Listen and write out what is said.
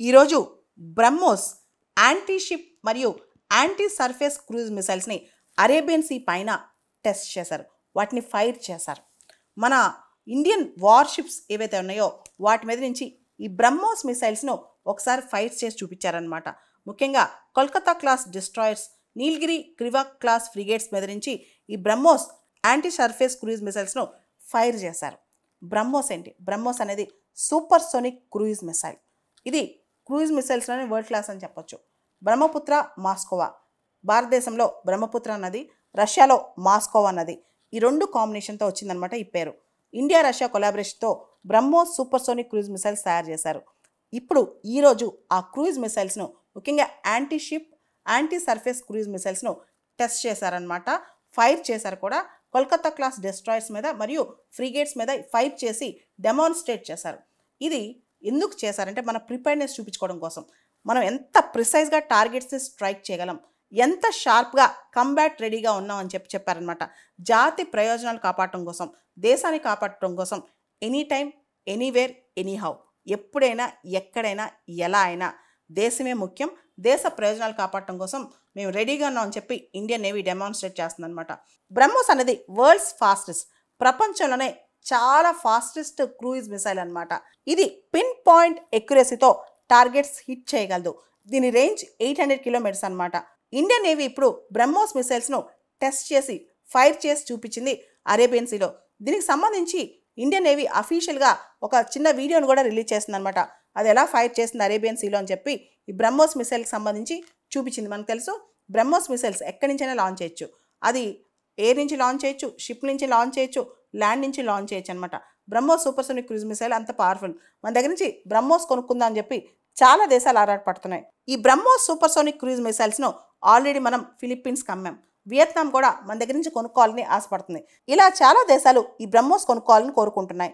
ఈరోజు BrahMos anti ship మరియు anti surface cruise మిసైల్స్ని అరేబియన్ సీ పైన టెస్ట్ చేశారు. వాటిని ఫైర్ చేశారు. మన ఇండియన్ వార్షిప్స్ ఏవైతే ఉన్నాయో వాటి మీద నుంచి ఈ బ్రహ్మోస్ మిసైల్స్ను ఒకసారి ఫైర్ చేసి చూపించారనమాట. ముఖ్యంగా Kolkata class destroyers, Nilgiri Krivak class frigates మీద నుంచి ఈ బ్రహ్మోస్ యాంటీ సర్ఫేస్ క్రూజ్ మిసైల్స్ను ఫైర్ చేశారు. బ్రహ్మోస్ ఏంటి? బ్రహ్మోస్ అనేది సూపర్ సోనిక్ క్రూయిజ్ మిసైల్. ఇది క్రూయిజ్ మిసైల్స్లోనే వరల్డ్ క్లాస్ అని చెప్పొచ్చు. బ్రహ్మపుత్ర, మాస్కోవా. భారతదేశంలో బ్రహ్మపుత్ర నది, రష్యాలో మాస్కోవా నది, ఈ రెండు కాంబినేషన్తో వచ్చిందనమాట ఈ పేరు. ఇండియా రష్యా కొలాబరేషన్తో BrahMos supersonic cruise missiles తయారు చేశారు. ఇప్పుడు ఈరోజు ఆ క్రూయిజ్ మిసైల్స్ను, ముఖ్యంగా anti ship, anti surface cruise మిసైల్స్ను టెస్ట్ చేశారనమాట. ఫైర్ చేశారు కూడా. కోల్కతా క్లాస్ డిస్ట్రాయర్స్ మీద మరియు ఫ్రిగేట్స్ మీద ఫైర్ చేసి డెమాన్స్ట్రేట్ చేశారు. ఇది ఎందుకు చేశారంటే మన ప్రిపేర్నెస్ చూపించుకోవడం కోసం. మనం ఎంత ప్రిసైజ్గా టార్గెట్స్ని స్ట్రైక్ చేయగలం, ఎంత షార్ప్గా కంబ్యాట్ రెడీగా ఉన్నాం అని చెప్పారనమాట. జాతి ప్రయోజనాలు కాపాడటం కోసం, దేశాన్ని కాపాడటం కోసం ఎనీ టైం, ఎనీవేర్, ఎనీహౌ, ఎప్పుడైనా, ఎక్కడైనా, ఎలా అయినా దేశమే ముఖ్యం. దేశ ప్రయోజనాలు కాపాడటం కోసం మేము రెడీగా ఉన్నాం అని చెప్పి ఇండియన్ నేవీ డెమాన్స్ట్రేట్ చేస్తుందన్నమాట. బ్రహ్మోస్ అనేది వరల్డ్స్ ఫాస్టెస్ట్, ప్రపంచంలోనే చాలా ఫాస్టెస్ట్ క్రూయిజ్ మిసైల్ అనమాట. ఇది పిన్ పాయింట్ ఎక్యురసీతో టార్గెట్స్ హిట్ చేయగలదు. దీని రేంజ్ 800 కిలోమీటర్స్ అనమాట. ఇండియన్ నేవీ ఇప్పుడు బ్రహ్మోస్ మిసైల్స్ను టెస్ట్ చేసి ఫైర్ చేసి చూపించింది అరేబియన్ సీలో. దీనికి సంబంధించి ఇండియన్ నేవీ అఫీషియల్గా ఒక చిన్న వీడియోను కూడా రిలీజ్ చేస్తుంది అనమాట. అది ఎలా ఫైర్ చేస్తుంది అరేబియన్ సీలో అని చెప్పి ఈ బ్రహ్మోస్ మిసైల్కి సంబంధించి చూపించింది. మనకు తెలుసు బ్రహ్మోస్ మిసైల్స్ ఎక్కడి నుంచైనా లాంచ్ చేయొచ్చు. అది ఎయిర్ నుంచి లాంచ్ చేయొచ్చు, షిప్ నుంచి లాంచ్ చేయొచ్చు, ల్యాండ్ నుంచి లాంచ్ చేయొచ్చు అనమాట. BrahMos supersonic cruise missile అంత పవర్ఫుల్. మన దగ్గర నుంచి బ్రహ్మోస్ కొనుక్కుందాం అని చెప్పి చాలా దేశాలు ఆరాటపడుతున్నాయి. ఈ బ్రహ్మోస్ సూపర్ సోనిక్ క్రూజ్ మిసైల్స్ను ఆల్రెడీ మనం ఫిలిప్పీన్స్కి అమ్మాం. వియత్నాం కూడా మన దగ్గర నుంచి కొనుక్కోవాలని ఆశపడుతుంది. ఇలా చాలా దేశాలు ఈ బ్రహ్మోస్ కొనుక్కోవాలని కోరుకుంటున్నాయి.